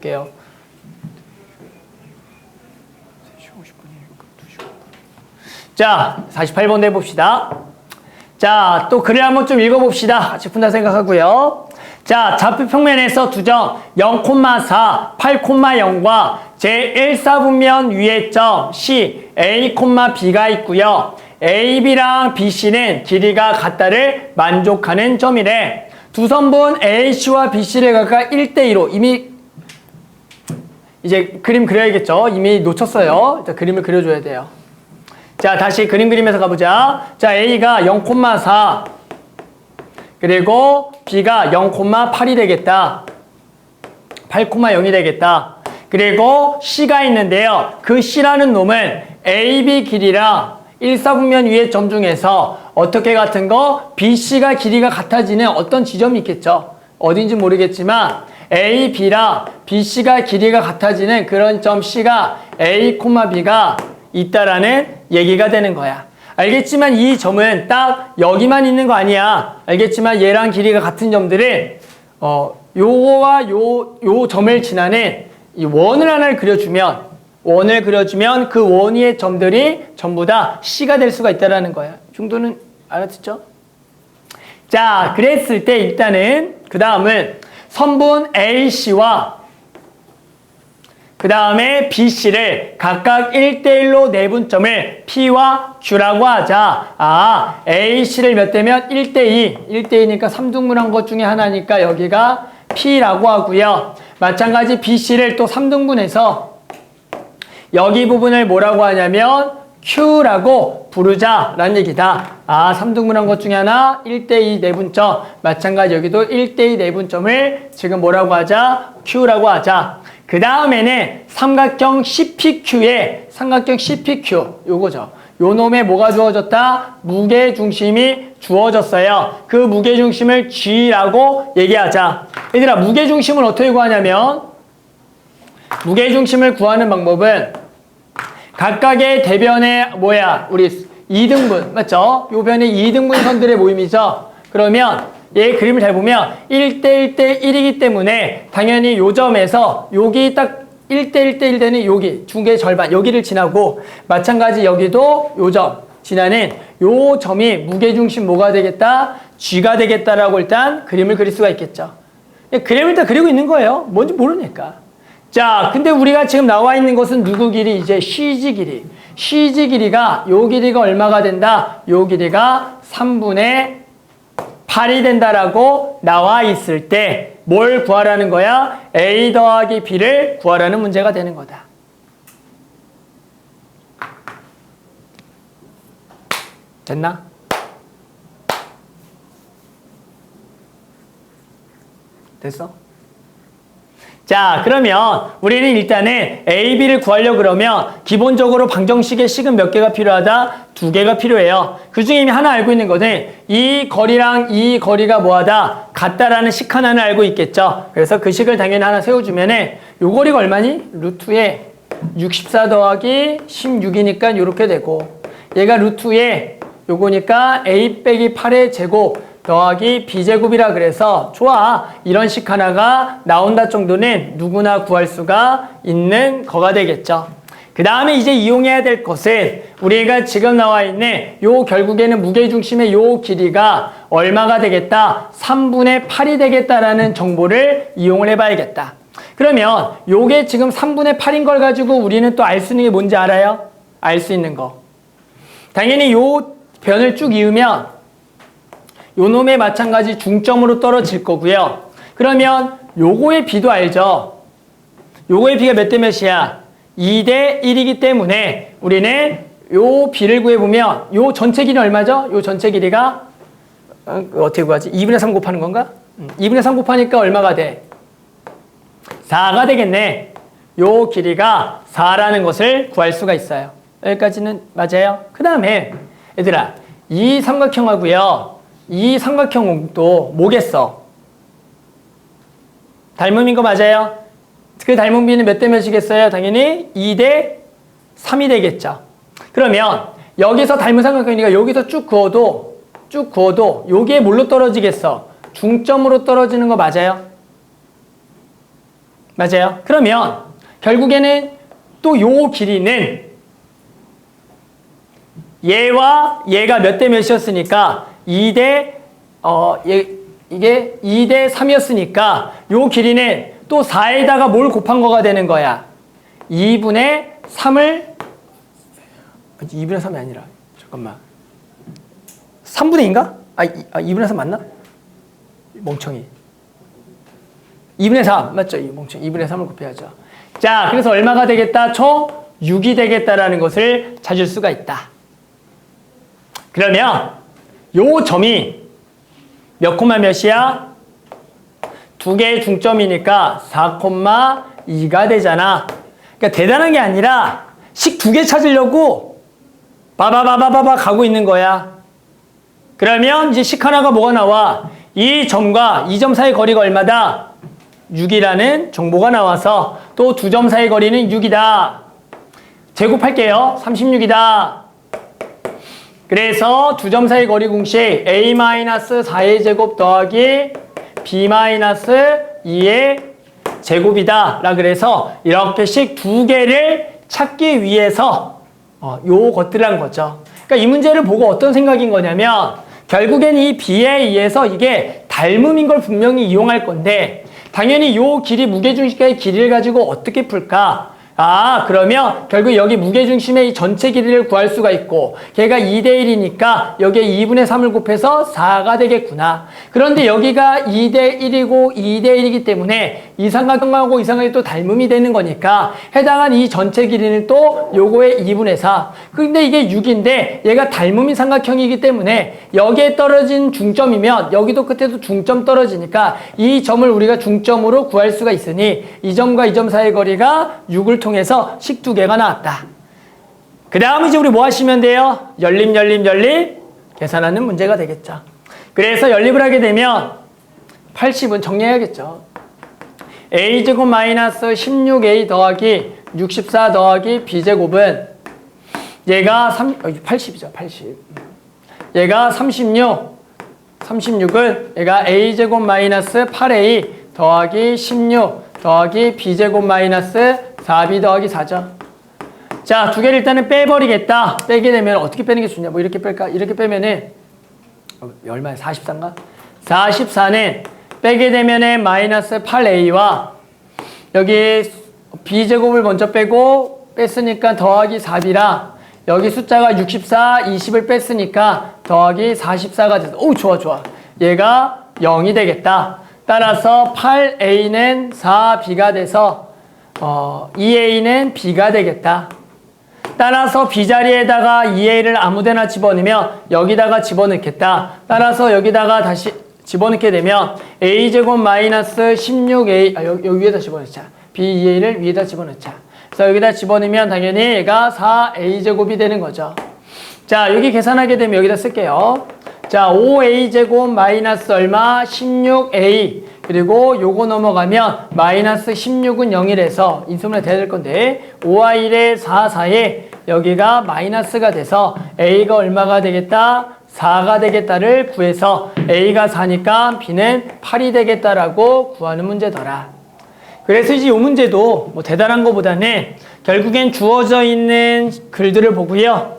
게요. 자, 48번 내봅시다. 자, 또 글을 한번 좀 읽어봅시다. 같이 푼다 생각하고요. 자, 좌표 평면에서 두 점 0,4, 8,0과 제1사분면 위의 점 C, A, B가 있고요. A, B랑 B, C는 길이가 같다를 만족하는 점이래. 두 선분 A, C와 B, C를 각각 1대2로 이미 이제 그림 그려야겠죠. 이미 놓쳤어요. 자, 그림을 그려줘야 돼요. 자, 다시 그림 그리면서 가보자. 자, A가 0,4 그리고 B가 0,8이 되겠다. 8,0이 되겠다. 그리고 C가 있는데요. 그 C라는 놈은 AB 길이랑 1사분면 위의 점 중에서 어떻게 같은 거? BC가 길이가 같아지는 어떤 지점이 있겠죠. 어딘지 모르겠지만 A, B랑 BC가 길이가 같아지는 그런 점 C가 A, B가 있다라는 얘기가 되는 거야. 알겠지만 이 점은 딱 여기만 있는 거 아니야. 알겠지만 얘랑 길이가 같은 점들은 요거와 요 점을 지나는 이 원을 하나를 그려주면 그 원 위의 점들이 전부 다 C가 될 수가 있다라는 거야. 정도는 알아듣죠? 자, 그랬을 때 일단은 그 다음은 선분 AC와 그 다음에 BC를 각각 1대1로 내분 점을 P와 Q라고 하자. 아, AC를 몇 대면 1대2. 1대2니까 3등분한 것 중에 하나니까 여기가 P라고 하고요. 마찬가지 BC를 또 3등분해서 여기 부분을 뭐라고 하냐면 Q라고 부르자라는 얘기다. 아, 3등분한 것 중에 하나 1대2 내분점. 마찬가지 여기도 1대2 내분점을 지금 뭐라고 하자? Q라고 하자. 그 다음에는 삼각형 CPQ에 삼각형 CPQ 요거죠. 요 놈에 뭐가 주어졌다? 무게중심이 주어졌어요. 그 무게중심을 G라고 얘기하자. 얘들아, 무게중심을 어떻게 구하냐면 무게중심을 구하는 방법은 각각의 대변의 우리 2등분 맞죠? 요 변의 2등분 선들의 모임이죠. 그러면 얘 그림을 잘 보면 1대1대1이기 때문에 당연히 요 점에서 여기 딱 1대1대1 되는 여기 중계 절반 여기를 지나고 마찬가지 여기도 요 점 지나는 요 점이 무게중심 뭐가 되겠다? G가 되겠다라고 일단 그림을 그릴 수가 있겠죠. 그림을 다 그리고 있는 거예요. 뭔지 모르니까. 자, 근데 우리가 지금 나와 있는 것은 누구 길이? 이제 CG 길이. CG 길이가 요 길이가 얼마가 된다? 요 길이가 3분의 8이 된다라고 나와 있을 때 뭘 구하라는 거야? A 더하기 B를 구하라는 문제가 되는 거다. 됐나? 됐어? 자, 그러면 우리는 일단은 A, B를 구하려고 그러면 기본적으로 방정식의 식은 몇 개가 필요하다? 2개가 필요해요. 그 중에 이미 하나 알고 있는 거는 이 거리랑 이 거리가 뭐하다? 같다라는 식 하나는 알고 있겠죠. 그래서 그 식을 당연히 하나 세워주면은 요 거리가 얼마니? 루트에 64 더하기 16이니까 요렇게 되고 얘가 루트에 요거니까 A 빼기 8의 제곱 더하기 B제곱이라 그래서 좋아. 이런 식 하나가 나온다 정도는 누구나 구할 수가 있는 거가 되겠죠. 그 다음에 이제 이용해야 될 것은 우리가 지금 나와 있는 요 결국에는 무게중심의 요 길이가 얼마가 되겠다? 3분의 8이 되겠다라는 정보를 이용을 해봐야겠다. 그러면 요게 지금 3분의 8인 걸 가지고 우리는 또 알 수 있는 게 뭔지 알아요? 알 수 있는 거. 당연히 요 변을 쭉 이으면 요 놈에 마찬가지 중점으로 떨어질 거고요. 그러면 요거의 B도 알죠? 요거의 B가 몇 대 몇이야? 2대 1이기 때문에 우리는 요 B를 구해보면 요 전체 길이 얼마죠? 요 전체 길이가 어떻게 구하지? 2분의 3 곱하는 건가? 2분의 3 곱하니까 얼마가 돼? 4가 되겠네. 요 길이가 4라는 것을 구할 수가 있어요. 여기까지는 맞아요? 그 다음에 얘들아, 이 삼각형하고요. 이 삼각형도 뭐겠어? 닮음인 거 맞아요? 그 닮은 비는 몇 대 몇이겠어요? 당연히 2대 3이 되겠죠. 그러면 여기서 닮은 삼각형이니까 여기서 쭉 그어도 여기에 뭘로 떨어지겠어? 중점으로 떨어지는 거 맞아요? 맞아요. 그러면 결국에는 또 요 길이는 얘와 얘가 몇 대 몇이었으니까 2대 이게 2대 3이었으니까 요 길이는 또 4에다가 뭘 곱한 거가 되는 거야. 2분의 3을 2분의 3이 아니라 잠깐만 3분의 2인가? 2분의 3 맞나? 멍청이 2분의 3 맞죠? 이 멍청이 2분의 3을 곱해야죠. 자, 그래서 얼마가 되겠다? 총 6이 되겠다라는 것을 찾을 수가 있다. 그러면 요 점이 몇 콤마 몇이야? 두 개의 중점이니까 4,2가 되잖아. 그러니까 대단한 게 아니라 식 두 개 찾으려고 바바바바바바 가고 있는 거야. 그러면 이제 식 하나가 뭐가 나와? 이 점과 이 점 사이 거리가 얼마다? 6이라는 정보가 나와서 또 두 점 사이 거리는 6이다. 제곱할게요. 36이다. 그래서 두 점 사이 거리 공식 a-4의 제곱 더하기 b-2의 제곱이다 라 그래서 이렇게 식 두 개를 찾기 위해서 요 것들을 한 거죠. 그러니까 이 문제를 보고 어떤 생각인 거냐면 결국엔 이 b에 의해서 이게 닮음인 걸 분명히 이용할 건데 당연히 요 길이 무게중심의 길이를 가지고 어떻게 풀까? 그러면 결국 여기 무게중심의 이 전체 길이를 구할 수가 있고 걔가 2대 1이니까 여기에 2분의 3을 곱해서 4가 되겠구나. 그런데 여기가 2대 1이고 2대 1이기 때문에 이 삼각형하고 이 삼각형이 또 닮음이 되는 거니까 해당한 이 전체 길이는 또 요거의 2분의 4. 근데 이게 6인데 얘가 닮음이 삼각형이기 때문에 여기에 떨어진 중점이면 여기도 끝에도 중점 떨어지니까 이 점을 우리가 중점으로 구할 수가 있으니 이 점과 이 점 사이의 거리가 6을 통해서 식 두 개가 나왔다. 그 다음 이제 우리 뭐 하시면 돼요? 연립 계산하는 문제가 되겠죠. 그래서 연립을 하게 되면 80은 정리해야겠죠. a제곱 마이너스 16a 더하기 64 더하기 b제곱은 얘가 80이죠. 80. 얘가 36은 얘가 a제곱 마이너스 8a 더하기 16 더하기 b제곱 마이너스 4b 더하기 4죠. 자, 두 개를 일단은 빼버리겠다. 빼게 되면 어떻게 빼는 게 좋냐? 뭐 이렇게 뺄까? 이렇게 빼면은 얼마야? 44인가? 44는 빼게 되면은 마이너스 8a와 여기 b제곱을 먼저 빼고 뺐으니까 더하기 4b라 여기 숫자가 64, 20을 뺐으니까 더하기 44가 돼서 오, 좋아. 얘가 0이 되겠다. 따라서 8a는 4b가 돼서 2a는 b가 되겠다. 따라서 b자리에다가 2a를 아무데나 집어넣으면 여기다가 집어넣겠다. 따라서 여기다가 다시 집어넣게 되면 a제곱 마이너스 16a 여기 위에다 집어넣자. b2a를 위에다 집어넣자. 그래서 여기다 집어넣으면 당연히 얘가 4a제곱이 되는 거죠. 자, 여기 계산하게 되면 여기다 쓸게요. 자, 5a제곱 마이너스 얼마? 16a. 그리고 요거 넘어가면 마이너스 16은 0이라서 인수분해 돼야 될 건데 5i1에 4에 여기가 마이너스가 돼서 a가 얼마가 되겠다? 4가 되겠다를 구해서 a가 4니까 b는 8이 되겠다라고 구하는 문제더라. 그래서 이제 이 문제도 뭐 대단한 것보다는 결국엔 주어져 있는 글들을 보고요.